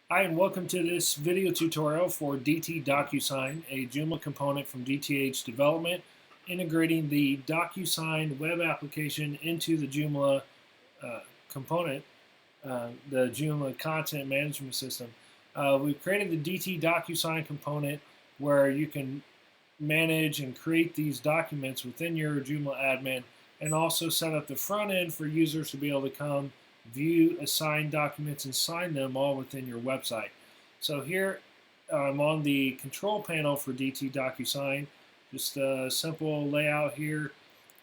Hi, and welcome to this video tutorial for DT Docusign, a Joomla component from DTH Development, integrating the Docusign web application into the Joomla component, the Joomla content management system. We've created the DT Docusign component where you can manage and create these documents within your Joomla admin, and also set up the front end for users to be able to come view, assign documents, and sign them all within your website. So here I'm on the control panel for DT Docusign. Just a simple layout here.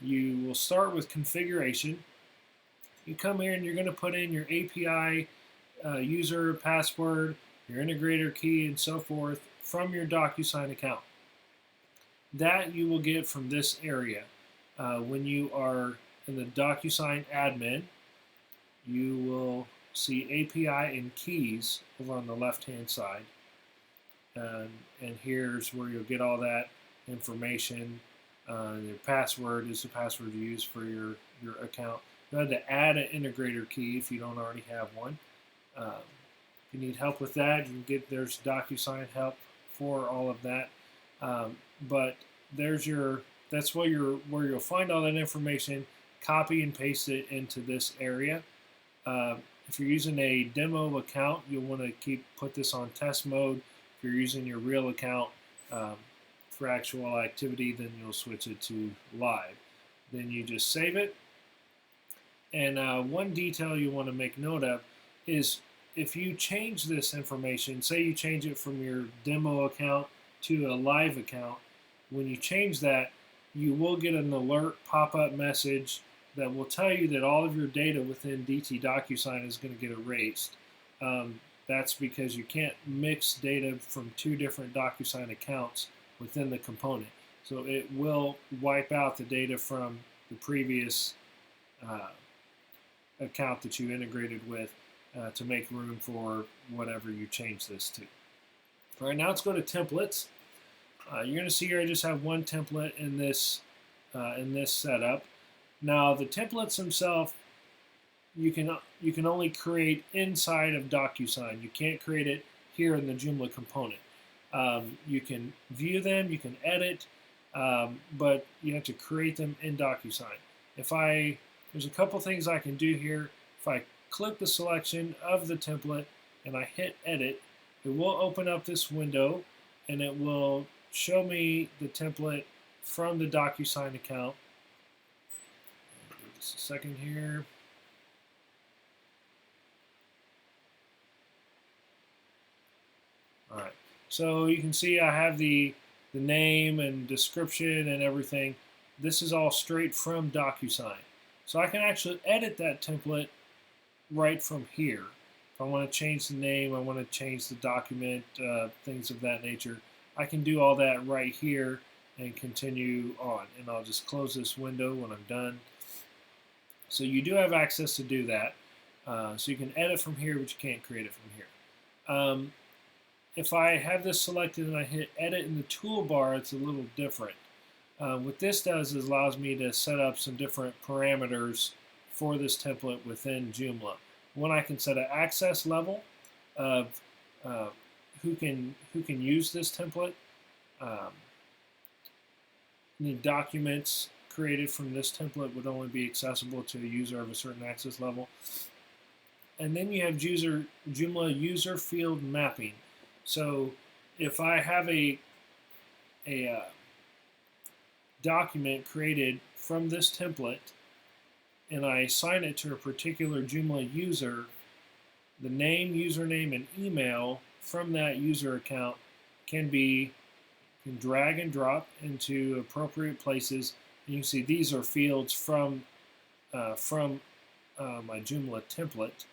You will start with configuration. You come here and you're going to put in your API user, password, your integrator key, and so forth from your Docusign account. That you will get from this area. When you are in the Docusign admin, you will see API and keys over on the left-hand side. And here's where you'll get all that information. Your password is the password you use for your account. You have to add an integrator key if you don't already have one. If you need help with that, you can get, there's Docusign help for all of that. But there's that's where you'll find all that information. Copy and paste it into this area. If you're using a demo account, you'll want to put this on test mode. If you're using your real account for actual activity, then you'll switch it to live. Then you just save it. And one detail you want to make note of is if you change this information, say you change it from your demo account to a live account, when you change that, you will get an alert pop-up message that will tell you that all of your data within DT Docusign is going to get erased. That's because you can't mix data from two different Docusign accounts within the component. So it will wipe out the data from the previous account that you integrated with to make room for whatever you change this to. All right, now let's go to templates. You're going to see here I just have one template in this setup. Now the templates themselves, you can only create inside of Docusign. You can't create it here in the Joomla component. You can view them, you can edit, but you have to create them in Docusign. There's a couple things I can do here. If I click the selection of the template and I hit edit, it will open up this window and it will show me the template from the Docusign account. Just a second here. All right, so you can see I have the name and description and everything. This is all straight from Docusign. So I can actually edit that template right from here. If I want to change the name, I want to change the document, things of that nature, I can do all that right here and continue on. And I'll just close this window when I'm done. So you do have access to do that. So you can edit from here, but you can't create it from here. If I have this selected and I hit edit in the toolbar, it's a little different. What this does is allows me to set up some different parameters for this template within Joomla. One, I can set an access level of who can use this template. Any documents created from this template would only be accessible to a user of a certain access level. And then you have Joomla user field mapping. So if I have a document created from this template and I assign it to a particular Joomla user, the name, username, and email from that user account can drag and drop into appropriate places. And you can see these are fields from my Joomla template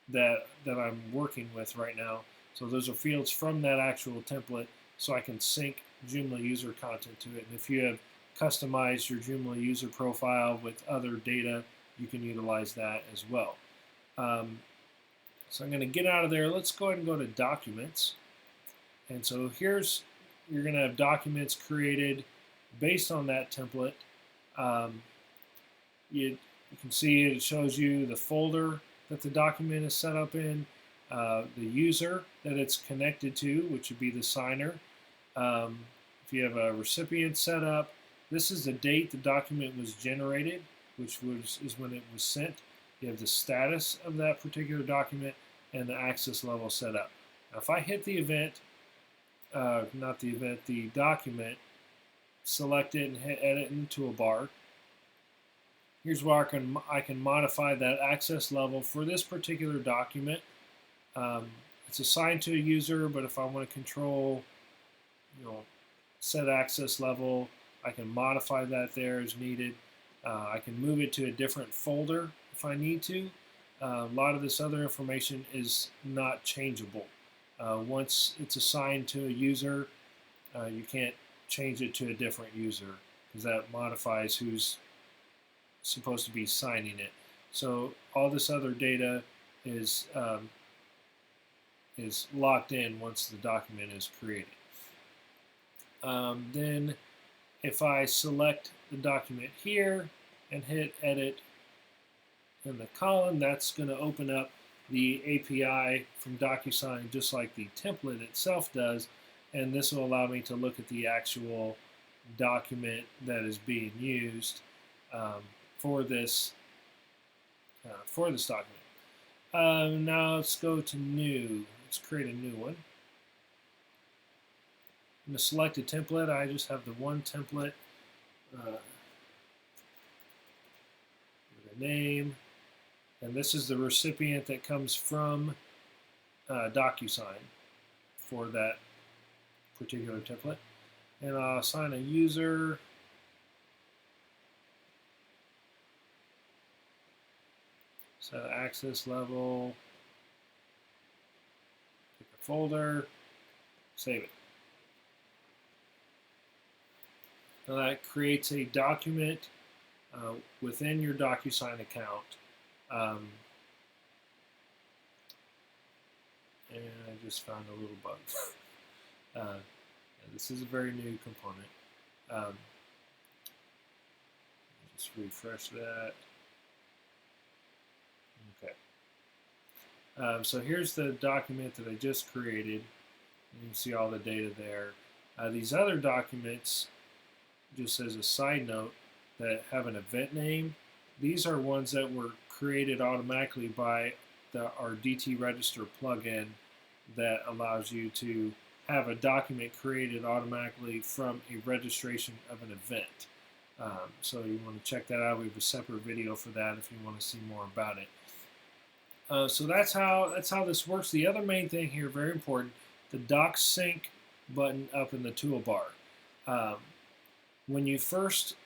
that I'm working with right now. So those are fields from that actual template, so I can sync Joomla user content to it. And if you have customized your Joomla user profile with other data, you can utilize that as well. So I'm going to get out of there. Let's go ahead and go to Documents. And so you're going to have documents created based on that template. You can see it shows you the folder that the document is set up in, the user that it's connected to, which would be the signer. If you have a recipient set up, this is the date the document was generated, which is when it was sent. You have the status of that particular document and the access level set up. Now, if I hit the event, the document, select it and hit edit in the toolbar, here's where I can modify that access level for this particular document. It's assigned to a user, but if I want to control, set access level, I can modify that there as needed. I can move it to a different folder if I need to. A lot of this other information is not changeable. Once it's assigned to a user, you can't change it to a different user because that modifies who's supposed to be signing it. So all this other data is locked in once the document is created. Then if I select the document here and hit edit in the column, that's going to open up the API from Docusign just like the template itself does, and this will allow me to look at the actual document that is being used for this document. Now let's go to new. Let's create a new one. I'm going to select a template. I just have the one template. Give it a name. And this is the recipient that comes from Docusign for that particular template. And I'll assign a user. Set access level. Pick a folder. Save it. Now that creates a document within your Docusign account. And I just found a little bug. This is a very new component. Just refresh that. Okay. So here's the document that I just created. You can see all the data there. These other documents, just as a side note, that have an event name, these are ones that were created automatically by our DT Register plugin that allows you to have a document created automatically from a registration of an event. So you want to check that out. We have a separate video for that if you want to see more about it. So that's how this works. The other main thing here, very important, the Doc Sync button up in the toolbar. When you first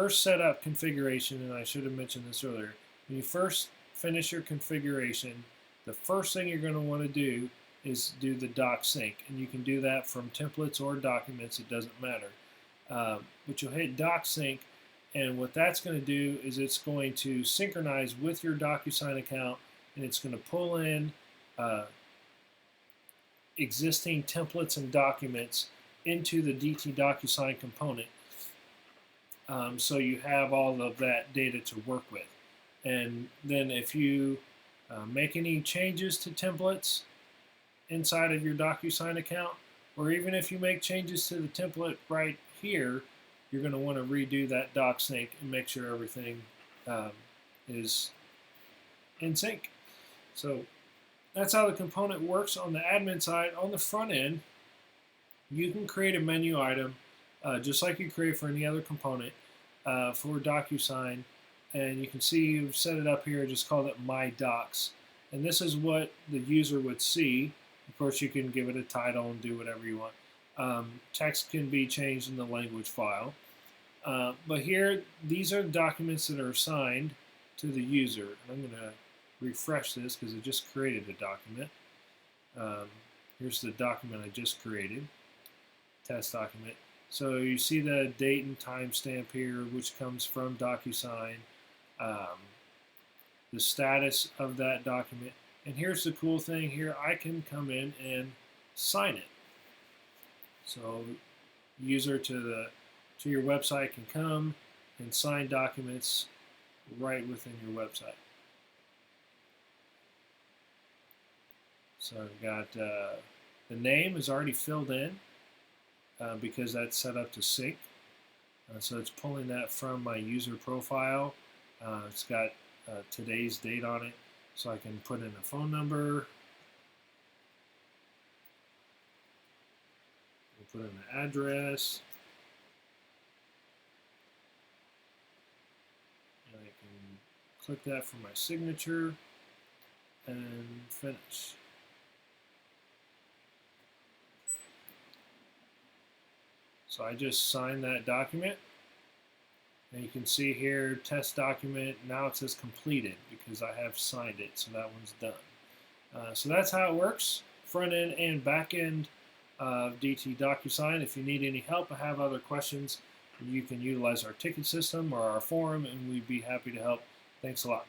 set up configuration, and I should have mentioned this earlier, when you first finish your configuration, the first thing you're going to want to do is do the Doc Sync, and you can do that from templates or documents, it doesn't matter. But you'll hit Doc Sync, and what that's going to do is it's going to synchronize with your Docusign account, and it's going to pull in existing templates and documents into the DT Docusign component. So you have all of that data to work with. And then if you make any changes to templates inside of your Docusign account, or even if you make changes to the template right here, you're going to want to redo that Doc Sync and make sure everything is in sync. So that's how the component works on the admin side. On the front end, you can create a menu item just like you create for any other component for Docusign, and you can see you've set it up here, just call it My Docs, and this is what the user would see. Of course, you can give it a title and do whatever you want. Text can be changed in the language file, but here, these are documents that are assigned to the user. And I'm going to refresh this because I just created a document. Here's the document I just created, test document. So you see the date and timestamp here, which comes from Docusign, the status of that document. And here's the cool thing here, I can come in and sign it. So user to your website can come and sign documents right within your website. So I've got the name is already filled in because that's set up to sync. So it's pulling that from my user profile. It's got today's date on it, so I can put in a phone number, put in the address, and I can click that for my signature and finish. So I just signed that document, and you can see here, test document, now it says completed because I have signed it, so that one's done. So that's how it works, front end and back end of DT Docusign. If you need any help or have other questions, you can utilize our ticket system or our forum, and we'd be happy to help. Thanks a lot.